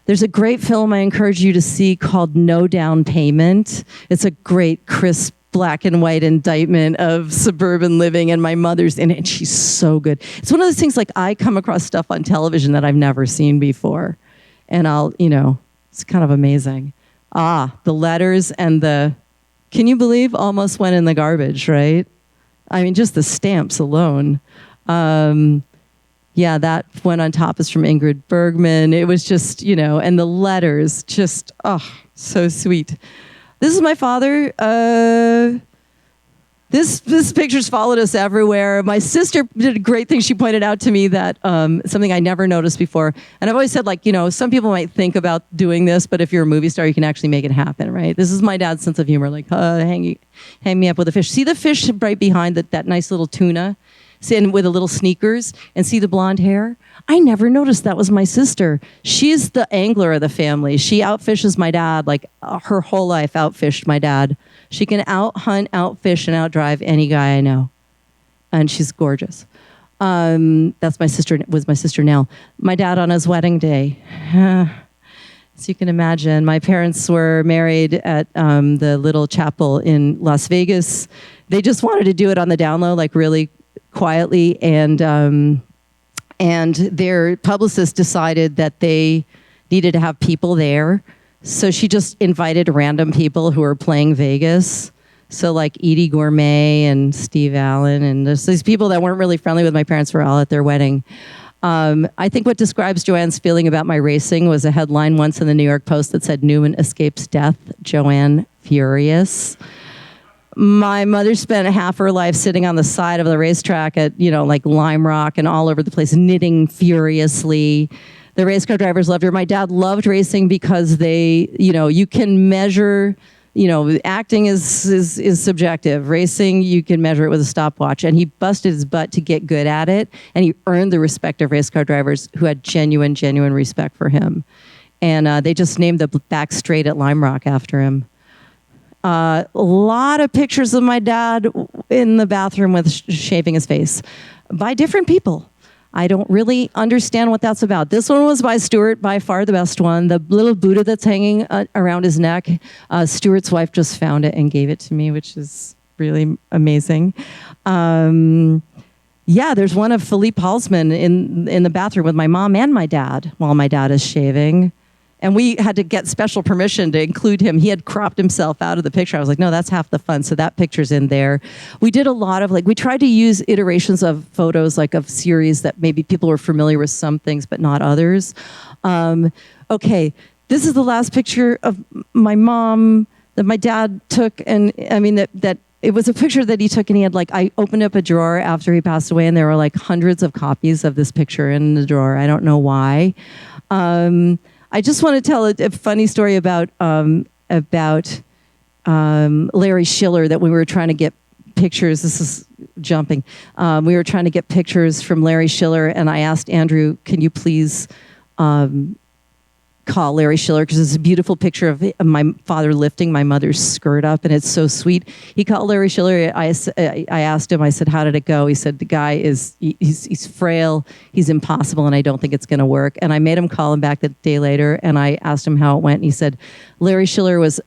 there's a great film I encourage you to see called No Down Payment. It's a great, crisp, black and white indictment of suburban living, and my mother's in it, and she's so good. It's one of those things, like, I come across stuff on television that I've never seen before. And it's kind of amazing. The letters and can you believe almost went in the garbage, right? I mean, just the stamps alone. That one on top is from Ingrid Bergman. It was just, and the letters, just, so sweet. This is my father. This picture's followed us everywhere. My sister did a great thing. She pointed out to me that something I never noticed before. And I've always said, some people might think about doing this, but if you're a movie star, you can actually make it happen, right? This is my dad's sense of humor, hang me up with a fish. See the fish right behind that nice little tuna? and with the little sneakers, and see the blonde hair? I never noticed that was my sister. She's the angler of the family. She outfishes my dad, like her whole life outfished my dad. She can out-hunt, out-fish, and out-drive any guy I know. And she's gorgeous. That's my sister, was my sister Nell. My dad on his wedding day. So you can imagine, my parents were married at the little chapel in Las Vegas. They just wanted to do it on the down low, like really quietly, and their publicist decided that they needed to have people there. So she just invited random people who were playing Vegas. So like Edie Gourmet and Steve Allen, and there's these people that weren't really friendly with my parents were all at their wedding. I think what describes Joanne's feeling about my racing was a headline once in the New York Post that said, "Newman escapes death, Joanne furious." My mother spent half her life sitting on the side of the racetrack at, like Lime Rock and all over the place, knitting furiously. The race car drivers loved her. My dad loved racing because they, you can measure, acting is subjective. Racing, you can measure it with a stopwatch. And he busted his butt to get good at it. And he earned the respect of race car drivers who had genuine respect for him. And they just named the back straight at Lime Rock after him. A lot of pictures of my dad in the bathroom with shaving his face by different people. I don't really understand what that's about. This one was by Stuart, by far the best one. The little Buddha that's hanging around his neck, Stuart's wife just found it and gave it to me, which is really amazing. There's one of Philippe Halsman in the bathroom with my mom and my dad while my dad is shaving. And we had to get special permission to include him. He had cropped himself out of the picture. I was like, no, that's half the fun. So that picture's in there. We did a lot of, we tried to use iterations of photos, of series that maybe people were familiar with some things, but not others. Okay, this is the last picture of my mom that my dad took. And that it was a picture that he took, and he had I opened up a drawer after he passed away, and there were hundreds of copies of this picture in the drawer. I don't know why. I just want to tell a funny story about Larry Schiller, that when we were trying to get pictures, this is jumping, we were trying to get pictures from Larry Schiller, and I asked Andrew, can you please call Larry Schiller, because it's a beautiful picture of my father lifting my mother's skirt up, and it's so sweet. He called Larry Schiller. I asked him, I said, how did it go? He said, the guy he's frail, he's impossible, and I don't think it's going to work. And I made him call him back the day later, and I asked him how it went, and he said, Larry Schiller was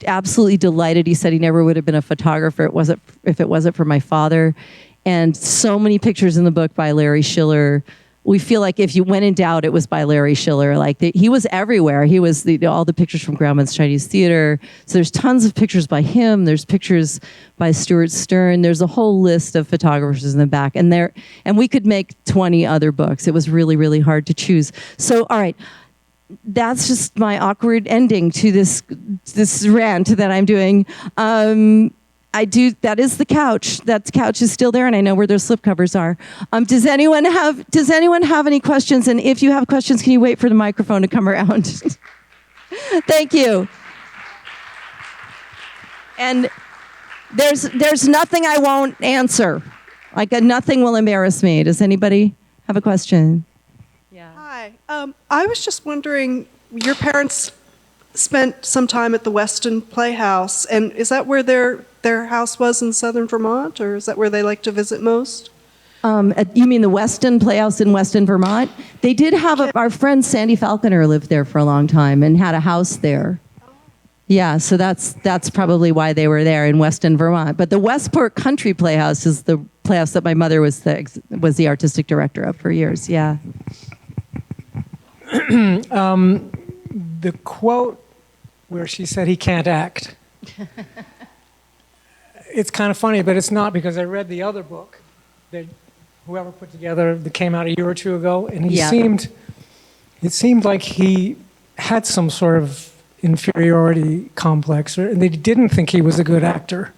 absolutely delighted. He said he never would have been a photographer if it wasn't for my father. And so many pictures in the book by Larry Schiller. We feel like if you went in doubt, it was by Larry Schiller. He was everywhere. He was all the pictures from Grauman's Chinese Theater. So there's tons of pictures by him. There's pictures by Stuart Stern. There's a whole list of photographers in the back. And we could make 20 other books. It was really, really hard to choose. So, all right. That's just my awkward ending to this rant that I'm doing. That is the couch. That couch is still there, and I know where their slipcovers are. Does anyone have any questions? And if you have questions, can you wait for the microphone to come around? Thank you. And there's nothing I won't answer. Nothing will embarrass me. Does anybody have a question? Yeah. Hi. I was just wondering, your parents spent some time at the Weston Playhouse, and is that where their house was in southern Vermont, or is that where they like to visit most? You mean the Weston Playhouse in Weston, Vermont? They did have our friend Sandy Falconer lived there for a long time and had a house there. Yeah, so that's probably why they were there in Weston, Vermont. But the Westport Country Playhouse is the playhouse that my mother was the artistic director of for years. Yeah. The quote where she said he can't act. It's kind of funny, but it's not, because I read the other book that whoever put together that came out a year or two ago, and it seemed like he had some sort of inferiority complex, and they didn't think he was a good actor.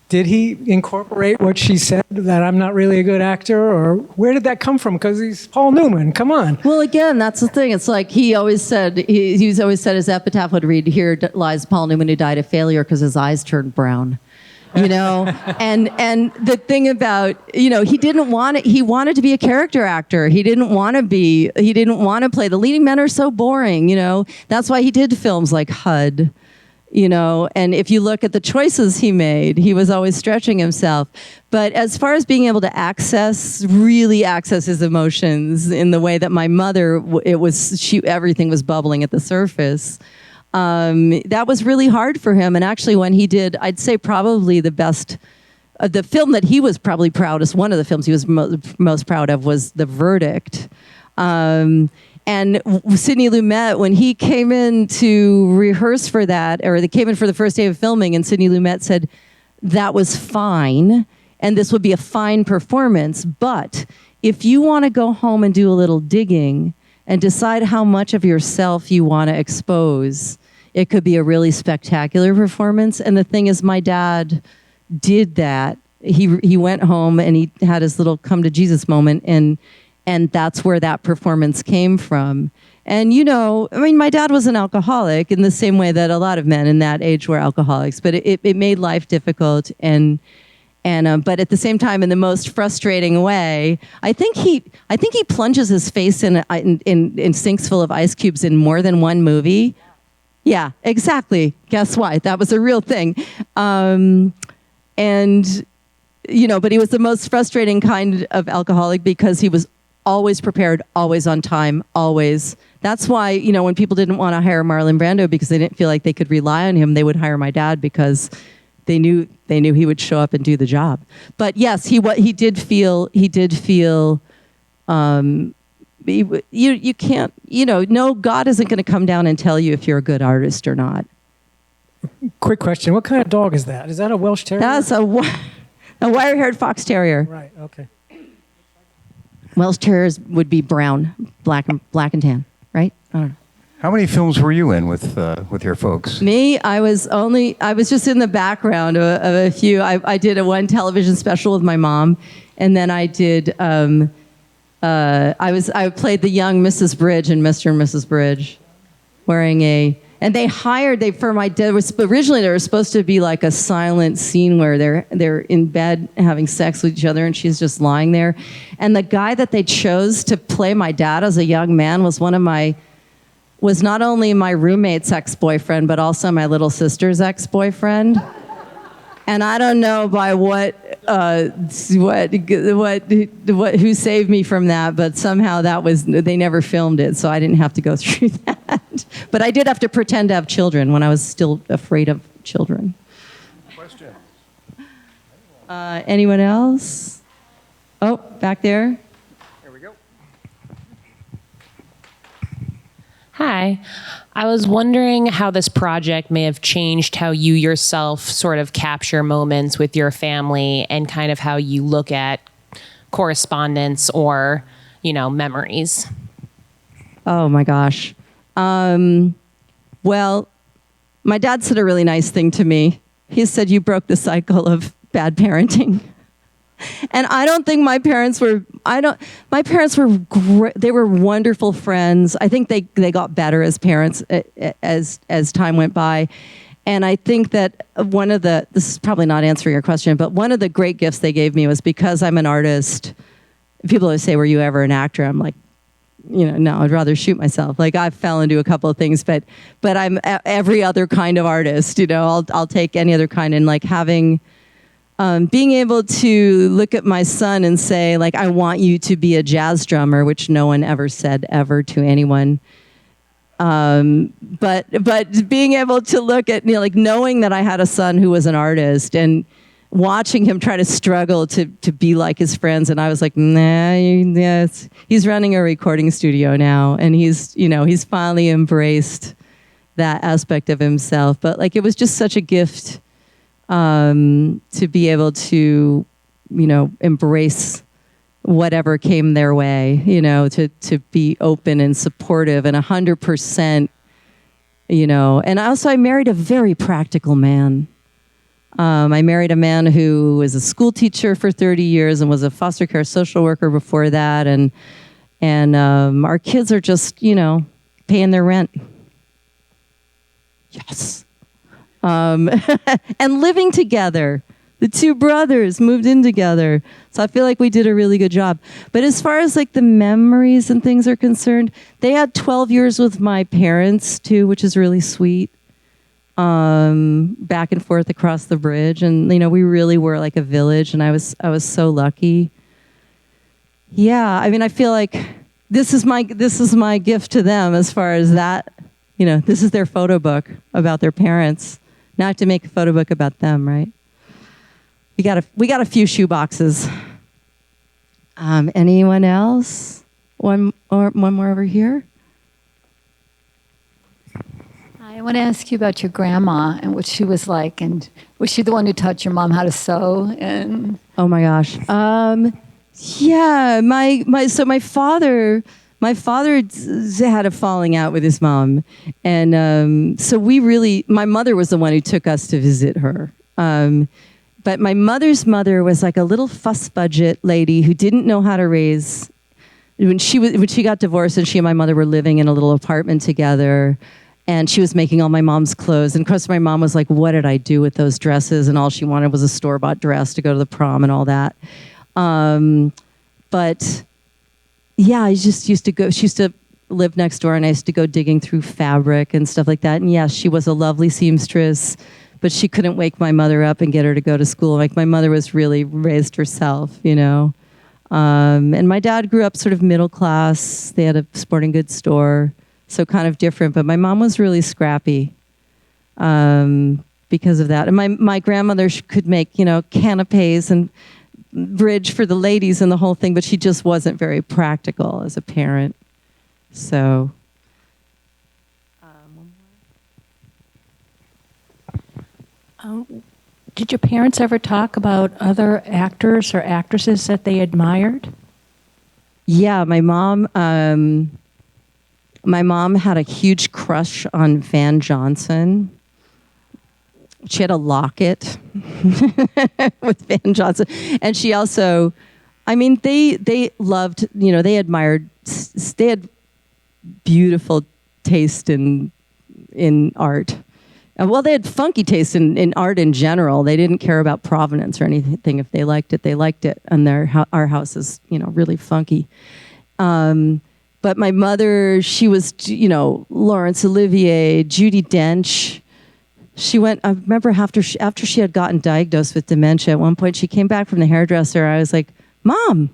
Did he incorporate what she said, that I'm not really a good actor, or where did that come from? Because he's Paul Newman, come on. Well, again, that's the thing. It's like he always said his epitaph would read, "Here lies Paul Newman who died a failure because his eyes turned brown." you know. And the thing about, you know, he didn't want it. He wanted to be a character actor. He didn't want to play. The leading men are so boring, you know. That's why he did films like HUD, you know. And if you look at the choices he made, he was always stretching himself. But as far as being able to really access his emotions in the way that my mother, everything was bubbling at the surface. That was really hard for him. And actually when he did, I'd say probably the best, the film that he was probably proudest, one of the films he was most proud of was The Verdict. And Sidney Lumet, when he came in to rehearse for that, or they came in for the first day of filming, and Sidney Lumet said, that was fine, and this would be a fine performance, but if you want to go home and do a little digging and decide how much of yourself you want to expose, it could be a really spectacular performance. And the thing is, my dad did that. He went home and he had his little come to Jesus moment, and that's where that performance came from. And, you know, I mean, my dad was an alcoholic in the same way that a lot of men in that age were alcoholics, but it made life difficult. But at the same time, in the most frustrating way, I think he plunges his face in sinks full of ice cubes in more than one movie. Yeah, exactly. Guess what? That was a real thing. And, you know, but he was the most frustrating kind of alcoholic because he was always prepared, always on time, always. That's why, you know, when people didn't want to hire Marlon Brando because they didn't feel like they could rely on him, they would hire my dad because they knew he would show up and do the job. But yes, he did feel. You can't, you know, no, God isn't going to come down and tell you if you're a good artist or not. Quick question. What kind of dog is that? Is that a Welsh Terrier? That's a wire-haired fox terrier. Right, okay. Welsh Terriers would be brown, black and tan, right? I don't know. How many films were you in with your folks? Me, I was just in the background of a few. I did one television special with my mom, and then I did. I played the young Mrs. Bridge in Mr. and Mrs. Bridge, originally there was supposed to be like a silent scene where they're in bed having sex with each other and she's just lying there, and the guy that they chose to play my dad as a young man was not only my roommate's ex-boyfriend but also my little sister's ex-boyfriend. And I don't know by who saved me from that, but somehow they never filmed it, so I didn't have to go through that. But I did have to pretend to have children when I was still afraid of children. Question. Anyone else? Oh, back there. Here we go. Hi. I was wondering how this project may have changed how you yourself sort of capture moments with your family and kind of how you look at correspondence or, you know, memories. Oh my gosh. Well, my dad said a really nice thing to me. He said, "You broke the cycle of bad parenting." And I don't think my parents were great. They were wonderful friends. I think they got better as parents as time went by. And I think that this is probably not answering your question, but one of the great gifts they gave me was because I'm an artist. People always say, "Were you ever an actor?" I'm like, you know, no, I'd rather shoot myself. Like I fell into a couple of things, but I'm every other kind of artist, you know, I'll take any other kind. And like being able to look at my son and say, like, I want you to be a jazz drummer, which no one ever said ever to anyone. But being able to look at, you know, like knowing that I had a son who was an artist and watching him try to struggle to be like his friends. And I was like, nah, he's running a recording studio now. And he's finally embraced that aspect of himself. But like, it was just such a gift to be able to, you know, embrace whatever came their way, you know, to be open and supportive and 100%, you know. And also I married a very practical man. I married a man who was a school teacher for 30 years and was a foster care social worker before that. And our kids are just, you know, paying their rent. Yes. And living together. The two brothers moved in together. So I feel like we did a really good job. But as far as like the memories and things are concerned, they had 12 years with my parents too, which is really sweet. Back and forth across the bridge. And, we really were like a village, and I was so lucky. Yeah, I mean, I feel like this is my gift to them as far as that. This is their photo book about their parents. Now I have to make a photo book about them, right? We got a few shoe boxes. Anyone else? One more over here. I want to ask you about your grandma and what she was like, and was she the one who taught your mom how to sew? And oh my gosh, yeah, my father had a falling out with his mom, and so my mother was the one who took us to visit her. But my mother's mother was like a little fuss budget lady who didn't know how to raise. When she got divorced, and she and my mother were living in a little apartment together. And she was making all my mom's clothes. And of course, my mom was like, what did I do with those dresses? And all she wanted was a store-bought dress to go to the prom and all that. But yeah, I just used to go. She used to live next door, and I used to go digging through fabric and stuff like that. And yes, she was a lovely seamstress, but she couldn't wake my mother up and get her to go to school. Like, my mother was really raised herself, And my dad grew up sort of middle class. They had a sporting goods store. So kind of different, but my mom was really scrappy because of that. And my grandmother could make, canapes and bridge for the ladies and the whole thing, but she just wasn't very practical as a parent. So, did your parents ever talk about other actors or actresses that they admired? Yeah, my mom had a huge crush on Van Johnson. She had a locket with Van Johnson. And she also, they loved, they admired, they had beautiful taste in art. Well, they had funky taste in art in general. They didn't care about provenance or anything. If they liked it, they liked it. And our house is, really funky. But my mother, she was, Laurence Olivier, Judi Dench. She went, I remember after she had gotten diagnosed with dementia, at one point she came back from the hairdresser. I was like, Mom.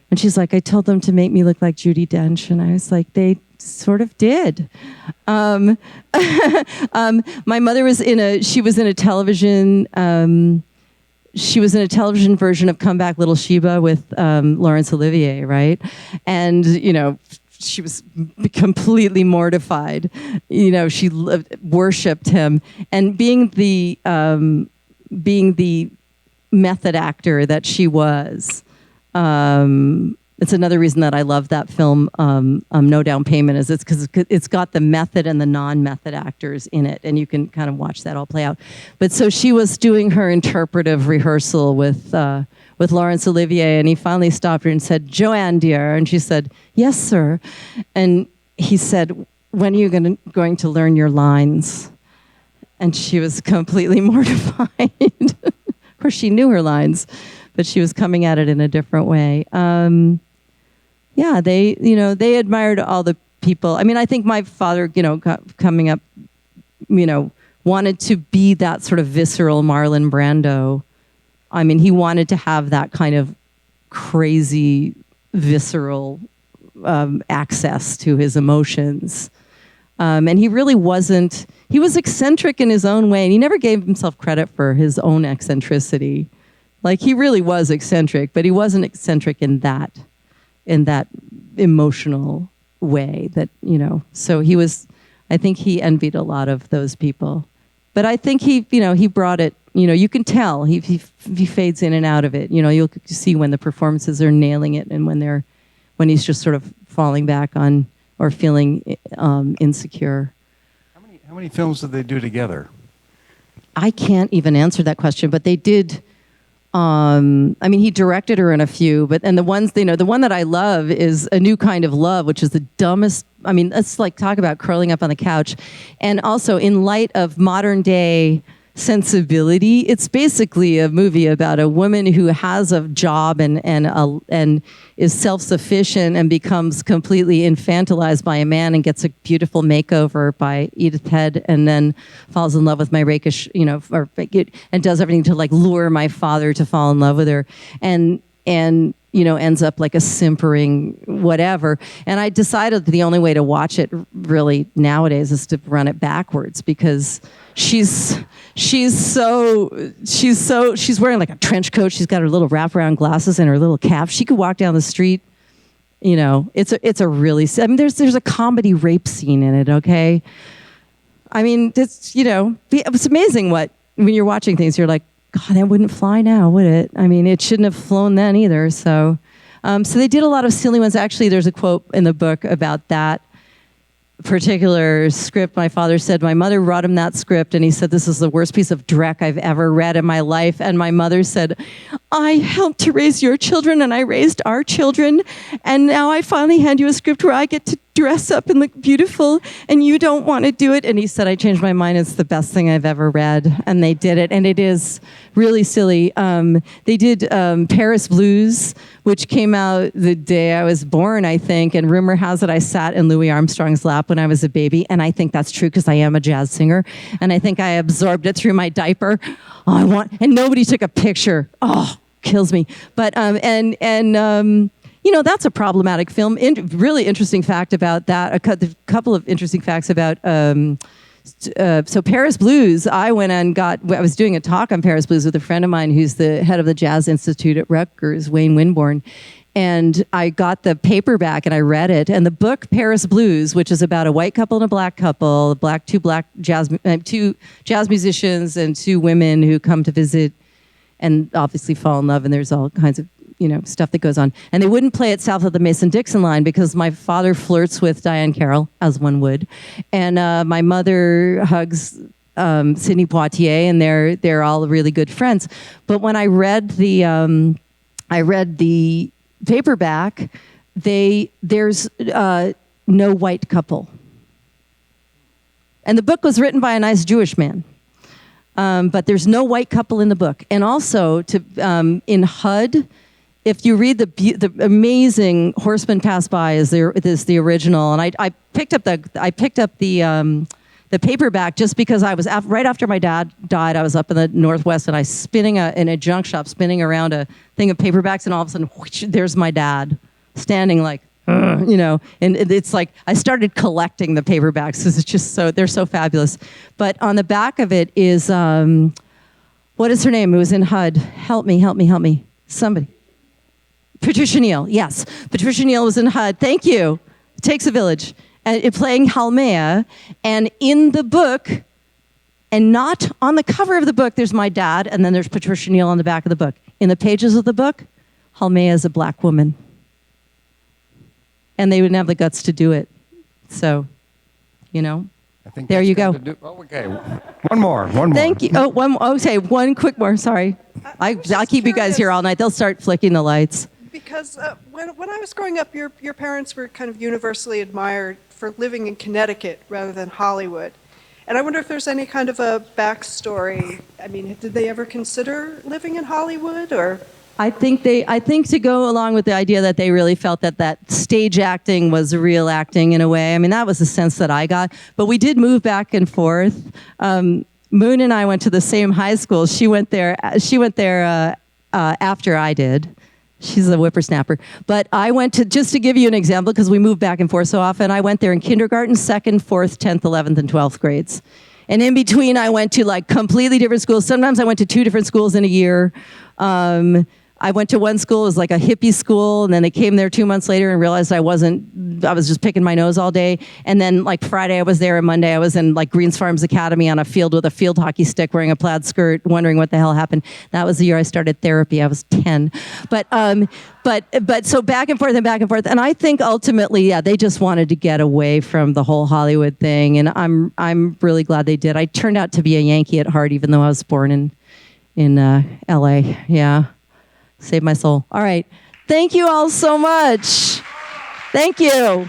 And she's like, I told them to make me look like Judi Dench. And I was like, they sort of did. My mother was she was in a television version of Come Back Little Sheba with Laurence Olivier, right? And, she was completely mortified. She worshipped him. And being the method actor that she was, it's another reason that I love that film, No Down Payment, is it's because it's got the method and the non-method actors in it, and you can kind of watch that all play out. But so she was doing her interpretive rehearsal with Laurence Olivier, and he finally stopped her and said, Joanne, dear. And she said, yes, sir. And he said, when are you going to learn your lines? And she was completely mortified. Of course, she knew her lines, but she was coming at it in a different way. Yeah, they admired all the people. I think my father, coming up, wanted to be that sort of visceral Marlon Brando. He wanted to have that kind of crazy, visceral access to his emotions. And he really wasn't, he was eccentric in his own way, and he never gave himself credit for his own eccentricity. Like, he really was eccentric, but he wasn't eccentric in that emotional way that, so he was, I think he envied a lot of those people. But I think he brought it, you can tell he fades in and out of it. You'll see when the performances are nailing it and when he's just sort of falling back on or feeling insecure. How many films did they do together? I can't even answer that question, but they did. He directed her in a few, and the ones, the one that I love is A New Kind of Love, which is the dumbest. Let's talk about curling up on the couch. And also, in light of modern day sensibility. It's basically a movie about a woman who has a job and is self-sufficient and becomes completely infantilized by a man and gets a beautiful makeover by Edith Head, and then falls in love with my rakish, and does everything to like lure my father to fall in love with her, and ends up like a simpering whatever. And I decided that the only way to watch it really nowadays is to run it backwards, because she's wearing like a trench coat. She's got her little wraparound glasses and her little cap. She could walk down the street. It's a really, there's a comedy rape scene in it. Okay. I mean, it's amazing when you're watching things, you're like, God, that wouldn't fly now, would it? I mean, it shouldn't have flown then either. So they did a lot of silly ones. Actually, there's a quote in the book about that particular script. My father said, my mother brought him that script, and he said, this is the worst piece of dreck I've ever read in my life. And my mother said, I helped to raise your children, and I raised our children, and now I finally hand you a script where I get to dress up and look beautiful, and you don't want to do it. And he said, I changed my mind. It's the best thing I've ever read. And they did it, and it is really silly. They did Paris Blues, which came out the day I was born, I think, and rumor has it I sat in Louis Armstrong's lap when I was a baby, and I think that's true because I am a jazz singer, and I think I absorbed it through my diaper. And nobody took a picture. Oh, kills me. But that's a problematic film. Really interesting fact about that. A couple of interesting facts about. So Paris Blues, I was doing a talk on Paris Blues with a friend of mine who's the head of the Jazz Institute at Rutgers, Wayne Winborn. And I got the paperback and I read it. And the book Paris Blues, which is about a white couple and a black couple, two jazz musicians and two women who come to visit and obviously fall in love, and there's all kinds of stuff that goes on. And they wouldn't play it south of the Mason-Dixon line because my father flirts with Diane Carroll, as one would, and my mother hugs Sidney Poitier, and they're all really good friends. But when I read the paperback, there's no white couple, and the book was written by a nice Jewish man. But there's no white couple in the book. And also, in HUD, if you read the amazing Horseman Pass By is the original, and I picked up the paperback just because I was right after my dad died. I was up in the Northwest, and I in a junk shop spinning around a thing of paperbacks, and all of a sudden, whoosh, there's my dad standing like. And it's like I started collecting the paperbacks because it's just they're so fabulous. But on the back of it is what is her name? It was in HUD. Help me. Somebody. Patricia Neal. Yes, Patricia Neal was in HUD. Thank you. It Takes a Village. And playing Halmea. And in the book, and not on the cover of the book, there's my dad, and then there's Patricia Neal on the back of the book. In the pages of the book, Halmea is a black woman. And they wouldn't have the guts to do it. So, I think there you go. Okay, one more. Thank you. One quick more. Sorry. I'll keep you guys here all night. They'll start flicking the lights. Because when I was growing up, your parents were kind of universally admired for living in Connecticut rather than Hollywood. And I wonder if there's any kind of a backstory. I mean, did they ever consider living in Hollywood, or? I think to go along with the idea that they really felt that stage acting was real acting in a way. I mean, that was the sense that I got. But we did move back and forth. Moon and I went to the same high school. She went there after I did. She's a whippersnapper. But I went to, just to give you an example, because we moved back and forth so often, I went there in kindergarten, 2nd, 4th, 10th, 11th, and 12th grades. And in between, I went to like completely different schools. Sometimes I went to 2 different schools in a year. I went to one school, it was like a hippie school, and then they came there 2 months later and realized I was just picking my nose all day. And then like Friday I was there, and Monday I was in like Greens Farms Academy on a field with a field hockey stick wearing a plaid skirt, wondering what the hell happened. That was the year I started therapy. I was 10. But so back and forth. And I think ultimately, yeah, they just wanted to get away from the whole Hollywood thing. And I'm really glad they did. I turned out to be a Yankee at heart, even though I was born in LA. Yeah. Save my soul. All right. Thank you all so much. Thank you.